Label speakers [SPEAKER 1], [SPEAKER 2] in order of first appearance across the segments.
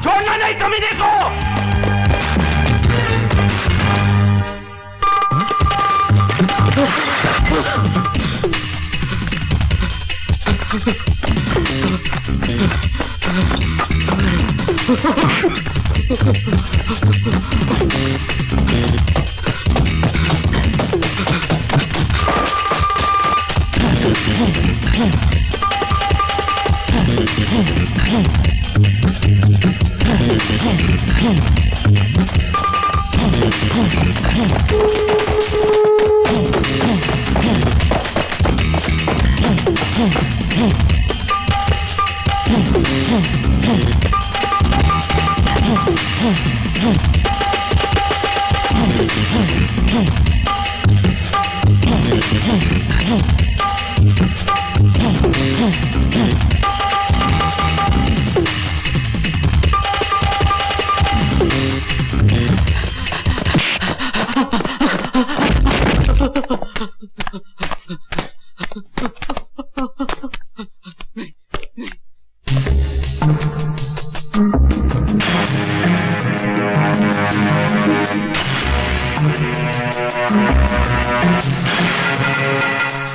[SPEAKER 1] छोड़ना नहीं कमीने को।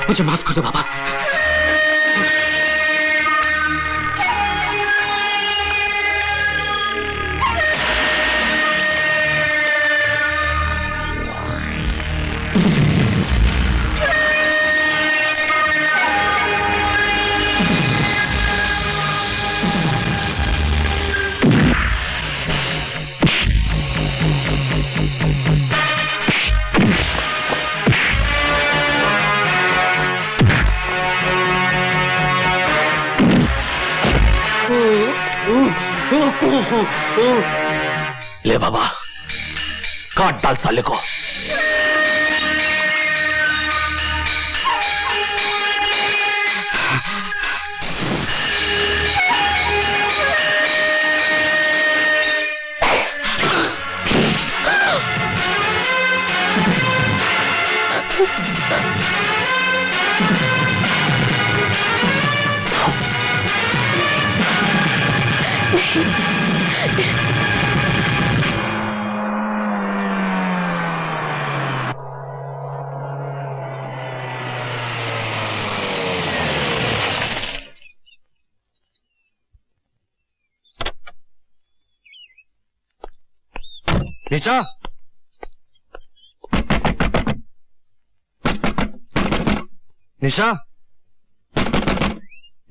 [SPEAKER 1] मुझे माफ कर दो बाबा। ले बाबा, काट डाल साले को। निशा, निशा,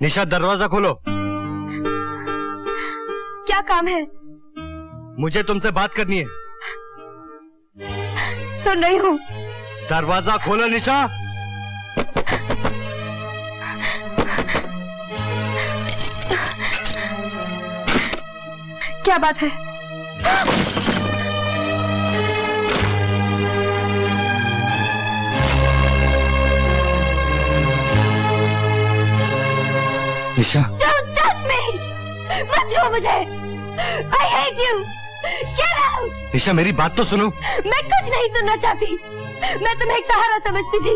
[SPEAKER 1] निशा दरवाजा खोलो।
[SPEAKER 2] क्या काम है?
[SPEAKER 1] मुझे तुमसे बात करनी है।
[SPEAKER 2] तो नहीं हूँ।
[SPEAKER 1] दरवाजा खोलो निशा।
[SPEAKER 2] क्या बात है?
[SPEAKER 1] निशा,
[SPEAKER 2] Don't touch me! मत छुओ मुझे! I hate you! Get out!
[SPEAKER 1] निशा मेरी बात तो सुनो।
[SPEAKER 2] मैं कुछ नहीं सुनना चाहती। मैं तुम्हें एक सहारा समझती थी,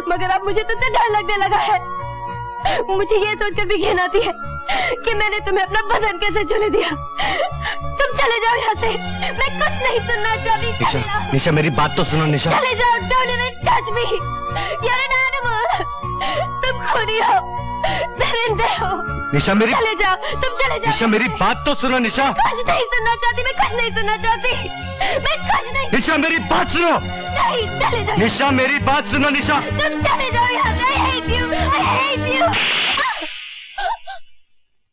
[SPEAKER 2] मगर अब मुझे तुमसे डर लगने लगा है। मुझे ये सोचकर भी घिन आती है कि मैंने तुम्हें अपना बदन कैसे छूने दिया। तुम चले जाओ यहाँ से। मैं कुछ नहीं सुनना चाहती।
[SPEAKER 1] निशा, निशा मेरी बात तो सुनो निशा।
[SPEAKER 2] चले जाओ। Don't even touch me! You're an animal! तुम खूनी हो, दरिंदे हो।
[SPEAKER 1] निशा मेरी,
[SPEAKER 2] चले जाओ, तुम चले जाओ।
[SPEAKER 1] निशा मेरी बात तो सुनो निशा।
[SPEAKER 2] कुछ नहीं सुनना चाहती, मैं कुछ नहीं सुनना चाहती। मैं कुछ नहीं।
[SPEAKER 1] निशा मेरी बात सुनो।
[SPEAKER 2] नहीं, चले जाओ।
[SPEAKER 1] निशा मेरी बात सुनो निशा।
[SPEAKER 2] तुम चले जाओ यहाँ से। I hate you! I hate you!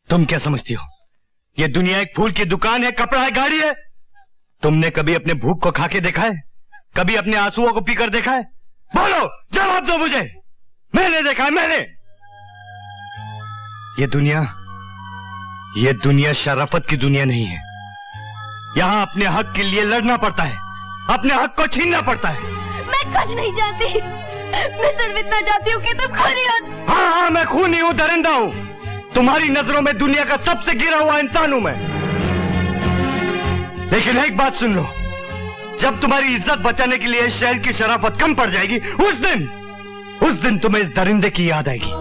[SPEAKER 1] तुम क्या समझती हो? ये दुनिया एक फूल की दुकान है, कपड़ा है, गाड़ी है। तुमने कभी अपने भूख को खा के देखा है? कभी अपने आंसुओं को पीकर देखा है? बोलो, जवाब दो मुझे। मैंने देखा है, मैंने। ये दुनिया शराफत की दुनिया नहीं है। यहाँ अपने हक के लिए लड़ना पड़ता है, अपने हक को छीनना पड़ता है।
[SPEAKER 2] मैं कुछ नहीं जानती, मैं सिर्फ इतना चाहती हूँ कि तुम खूनी हो।
[SPEAKER 1] हाँ हाँ, मैं खूनी हूँ, दरिंदा हूँ। तुम्हारी नजरों में दुनिया का सबसे गिरा हुआ इंसान हूं मैं। लेकिन एक बात सुन लो, जब तुम्हारी इज्जत बचाने के लिए इस शहर की शराफत कम पड़ जाएगी, उस दिन तुम्हें इस दरिंदे की याद आएगी।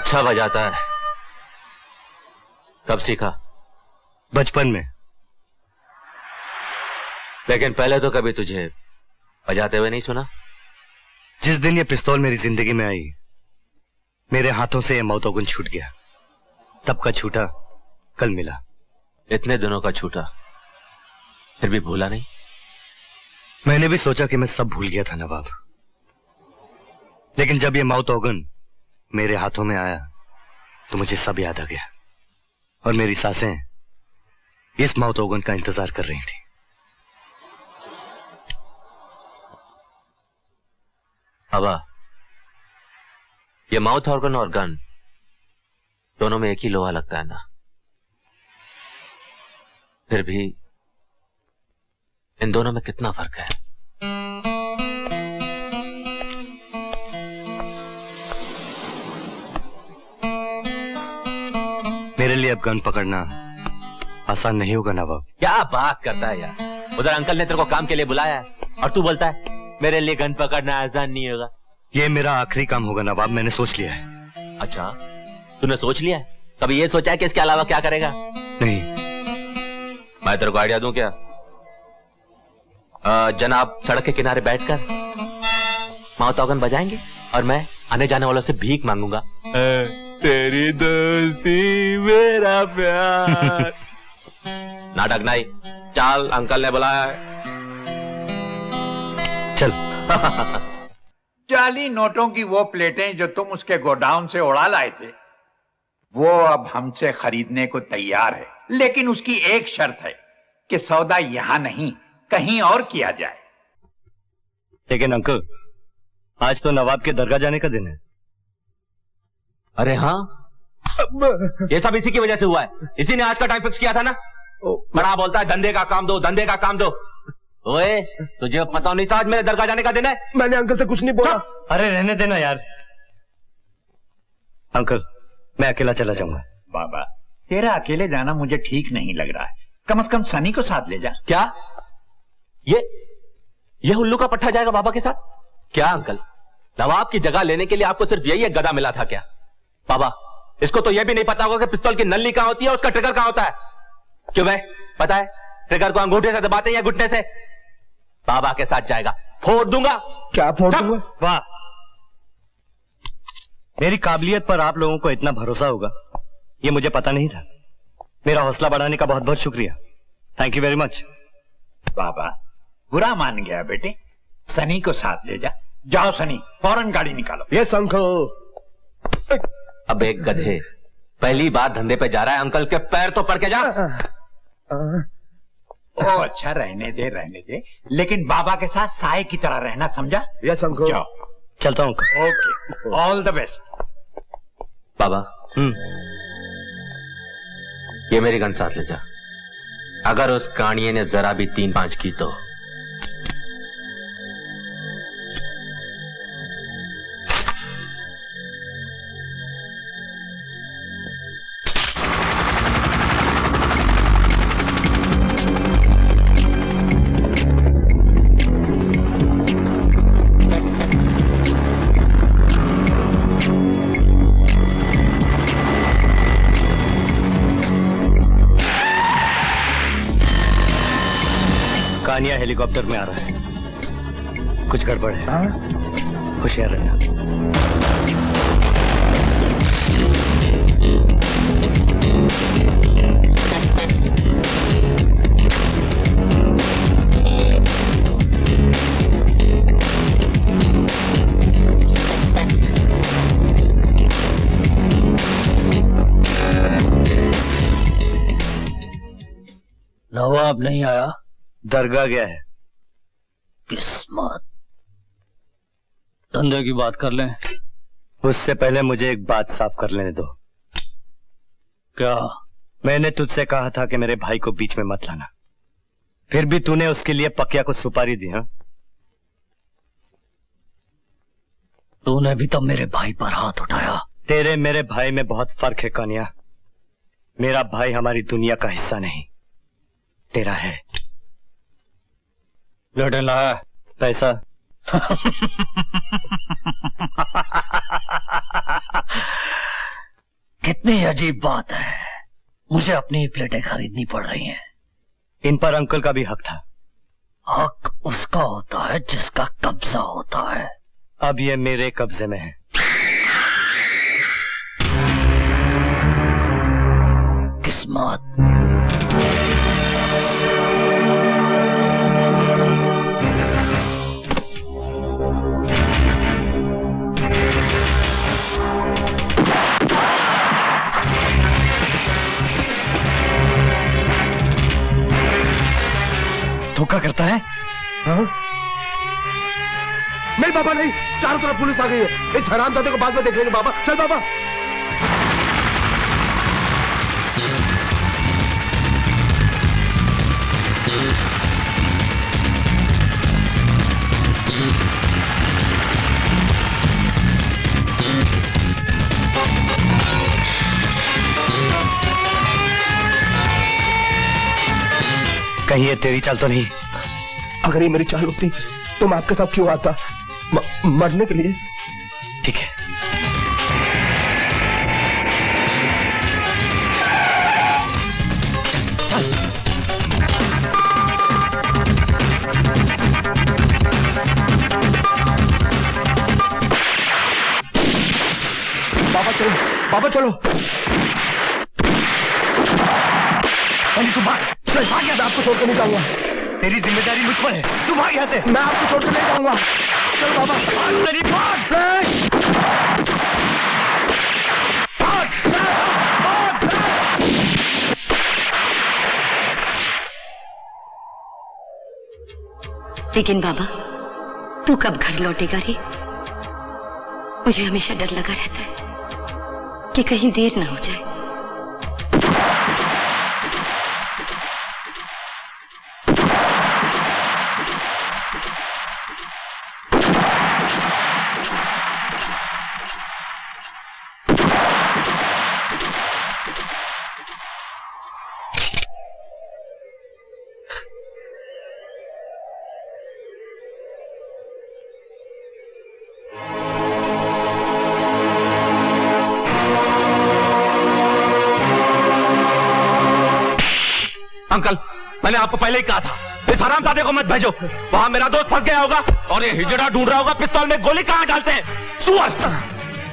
[SPEAKER 3] अच्छा बजाता है। कब सीखा?
[SPEAKER 1] बचपन में।
[SPEAKER 3] लेकिन पहले तो कभी तुझे बजाते हुए नहीं सुना।
[SPEAKER 1] जिस दिन ये पिस्तौल मेरी जिंदगी में आई, मेरे हाथों से ये मौतोगुन छूट गया। तब का छूटा कल मिला।
[SPEAKER 3] इतने दिनों का छूटा, फिर भी भूला नहीं?
[SPEAKER 1] मैंने भी सोचा कि मैं सब भूल गया था नवाब, लेकिन जब ये मौतोगुन मेरे हाथों में आया तो मुझे सब याद आ गया और मेरी सांसें इस मौतोगुन का इंतजार कर रही थी।
[SPEAKER 3] बाबा, ये माउथ ऑर्गन और गन दोनों में एक ही लोहा लगता है ना? फिर भी इन दोनों में कितना फर्क है?
[SPEAKER 1] मेरे लिए अब गन पकड़ना आसान नहीं होगा नवाब।
[SPEAKER 3] क्या बात करता है यार। उधर अंकल ने तेरे को काम के लिए बुलाया है और तू बोलता है मेरे लिए गन पकड़ना आसान नहीं होगा।
[SPEAKER 1] ये मेरा आखिरी काम होगा नवाब, मैंने सोच लिया है।
[SPEAKER 3] अच्छा, तूने सोच लिया है? कभी ये सोचा है कि इसके अलावा क्या करेगा?
[SPEAKER 1] नहीं।
[SPEAKER 3] मैं तेरे को आइडिया दूं क्या? जनाब सड़क के किनारे बैठकर माउथ ऑर्गन बजाएंगे और मैं आने जाने वालों से भीख मांगूंगा। तेरी दोस्ती मेरा प्यार। नाटक नहीं, चल अंकल ने बुलाया है।
[SPEAKER 1] चल।
[SPEAKER 4] जाली नोटों की वो प्लेटें जो तुम उसके गोडाउन से उड़ा लाए थे, वो अब हमसे खरीदने को तैयार है, लेकिन उसकी एक शर्त है कि सौदा यहां नहीं कहीं और किया जाए।
[SPEAKER 1] लेकिन अंकल, आज तो नवाब के दरगाह जाने का दिन है।
[SPEAKER 3] अरे हाँ, ये सब इसी की वजह से हुआ है। इसी ने आज का टाइम फिक्स किया था ना। बड़ा बोलता है धंधे का काम दो, धंधे का काम दो। ओए, तुझे पता नहीं था आज मेरे दरगाह जाने का दिन है?
[SPEAKER 5] मैंने अंकल से कुछ नहीं बोला।
[SPEAKER 1] अरे रहने देना यार। अंकल, मैं अकेला चला जाऊंगा।
[SPEAKER 4] बाबा, तेरा अकेले जाना मुझे ठीक नहीं लग रहा है। कम से कम सनी को साथ ले जा।
[SPEAKER 3] क्या? ये उल्लू का पट्टा जाएगा बाबा के साथ? क्या अंकल, नवाब की जगह लेने के लिए आपको सिर्फ यही एक गधा मिला था क्या? बाबा, इसको तो यह भी नहीं पता होगा कि पिस्तौल की नल्ली कहां होती है, उसका ट्रिगर कहां होता है। क्यों भाई, पता है ट्रिगर को अंगूठे से दबाते हैं या घुटने से? बाबा के साथ जाएगा, फोड़ दूंगा।
[SPEAKER 5] क्या फोड़ दूंगा?
[SPEAKER 1] वाह, मेरी काबिलियत पर आप लोगों को इतना भरोसा होगा ये मुझे पता नहीं था। मेरा हौसला बढ़ाने का बहुत बहुत शुक्रिया। Thank you very much.
[SPEAKER 4] बाबा, बुरा मान गया बेटे, सनी को साथ ले जा। जाओ सनी, फौरन गाड़ी निकालो।
[SPEAKER 5] Yes uncle.
[SPEAKER 3] अब एक गधे पहली बार धंधे पे जा रहा है, अंकल के पैर तो पड़ के जा।
[SPEAKER 4] ओ अच्छा, रहने दे, लेकिन बाबा के साथ साए की तरह रहना, समझा?
[SPEAKER 5] Yes uncle.
[SPEAKER 4] जाओ।
[SPEAKER 1] चलता हूं uncle.
[SPEAKER 4] Okay, all the best.
[SPEAKER 3] बाबा, ये मेरी गन साथ ले जा। अगर उस कानिये ने जरा भी 3-5 की तो
[SPEAKER 1] कानिया हेलीकॉप्टर में आ रहा है, कुछ गड़बड़ है। होशियार रहना।
[SPEAKER 6] नवाब नहीं आया?
[SPEAKER 1] दरगाह गया है।
[SPEAKER 6] किस्मत। धंधे की बात कर लें।
[SPEAKER 1] उससे पहले मुझे एक बात साफ कर लेने दो।
[SPEAKER 6] क्या?
[SPEAKER 1] मैंने तुझसे कहा था कि मेरे भाई को बीच में मत लाना, फिर भी तूने उसके लिए पकिया को सुपारी दी। हाँ,
[SPEAKER 6] तूने भी तो मेरे भाई पर हाथ उठाया।
[SPEAKER 1] तेरे मेरे भाई में बहुत फर्क है कानिया। मेरा भाई हमारी दुनिया का हिस्सा नहीं, तेरा है।
[SPEAKER 6] लौटन लाया
[SPEAKER 1] पैसा?
[SPEAKER 6] कितनी अजीब बात है, मुझे अपनी प्लेटें खरीदनी पड़ रही हैं।
[SPEAKER 1] इन पर अंकल का भी हक था।
[SPEAKER 6] हक उसका होता है जिसका कब्जा होता है।
[SPEAKER 1] अब ये मेरे कब्जे में है।
[SPEAKER 6] किस्मत।
[SPEAKER 1] धोखा करता है।
[SPEAKER 5] हाँ? नहीं बाबा नहीं, चारों तरफ पुलिस आ गई है। इस हरामजादे को बाद में देख लेंगे बाबा। चल बाबा।
[SPEAKER 1] कहीं ये तेरी चाल तो नहीं?
[SPEAKER 5] अगर ये मेरी चाल होती तो मैं आपके साथ क्यों आता? मरने के लिए।
[SPEAKER 1] ठीक है। चल, चल।
[SPEAKER 5] बाबा चलो, बाबा चलो।
[SPEAKER 1] तू भाग, भाग यहाँ से।
[SPEAKER 5] मैं आपको छोड़कर नहीं जाऊंगा।
[SPEAKER 1] तेरी जिम्मेदारी मुझ पर है, तू भाग यहाँ से।
[SPEAKER 5] मैं आपको छोड़कर नहीं जाऊंगा। चल बाबा।
[SPEAKER 1] भाग मेरी, भाग। भाग, भाग, भाग।
[SPEAKER 7] लेकिन बाबा, तू कब घर लौटेगा रे? मुझे हमेशा डर लगा रहता है कि कहीं देर ना हो जाए।
[SPEAKER 3] अंकल, मैंने आपको पहले ही कहा था, इस हरामजादे को मत भेजो। वहां मेरा दोस्त फंस गया होगा और ये हिजड़ा ढूंढ रहा होगा पिस्तौल में गोली कहां डालते हैं। सुअर।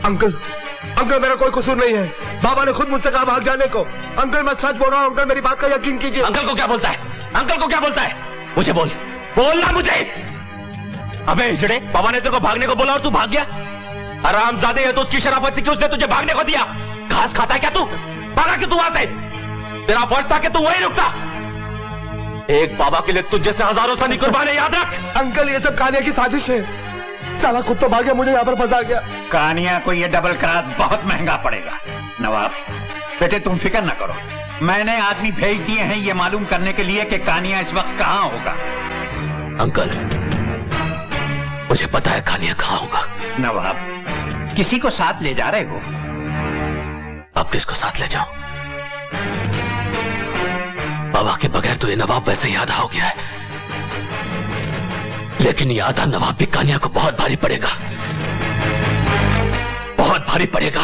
[SPEAKER 5] अंकल, अंकल मेरा कोई कसूर नहीं है। बाबा ने खुद मुझसे कहा भाग जाने को। अंकल मैं सच बोल रहा हूँ। अंकल मेरी बात का यकीन कीजिए।
[SPEAKER 3] अंकल को क्या बोलता है? अंकल को क्या बोलता है? मुझे बोल, बोलना मुझे। अबे हिजड़े, बाबा ने तेरे को भागने को बोला और तू भाग गया। हरामजादे, है तो उसकी शराफत थी कि उसने तुझे भागने को दिया। घास खाता है क्या तू? भागा क्यों तू वहां से? तेरा फर्ज था कि तू वहीं रुकता। एक बाबा के लिए तुझ जैसे हजारों सनी कुर्बाने, याद रख।
[SPEAKER 5] अंकल ये सब कानिया की साजिश है। साला खुद तो भाग गया, मुझे यहाँ पर फंसा गया।
[SPEAKER 4] कानिया को ये डबल क्रॉस बहुत महंगा पड़ेगा। नवाब बेटे, तुम फिक्र न करो। मैंने आदमी भेज दिए हैं ये मालूम करने के लिए कि कानिया इस वक्त कहाँ होगा।
[SPEAKER 3] अंकल, मुझे पता है कानिया कहाँ होगा।
[SPEAKER 4] नवाब, किसी को साथ ले जा रहे हो?
[SPEAKER 3] अब किसको साथ ले जाऊं? बाबा के बगैर तो ये नवाब वैसे ही आधा हो गया है, लेकिन ये आधा नवाब भी कानिया को बहुत भारी पड़ेगा, बहुत भारी पड़ेगा।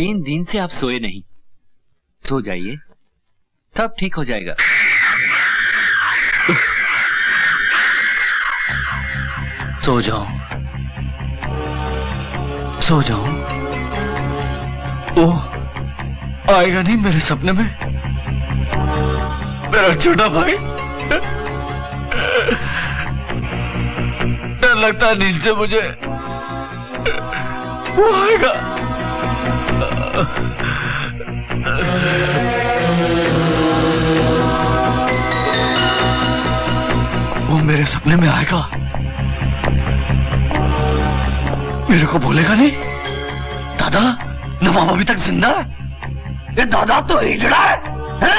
[SPEAKER 8] 3 दिन से आप सोए नहीं, सो जाइए, सब ठीक हो जाएगा। सो जाओ, सो जाओ। ओह, आएगा नहीं मेरे सपने में मेरा छोटा भाई। डर लगता है नींद से मुझे, वो आएगा। वो मेरे सपने में आएगा, मेरे को बोलेगा नहीं, दादा नवाब अभी तक जिंदा है। ये दादा तो हिजड़ा है?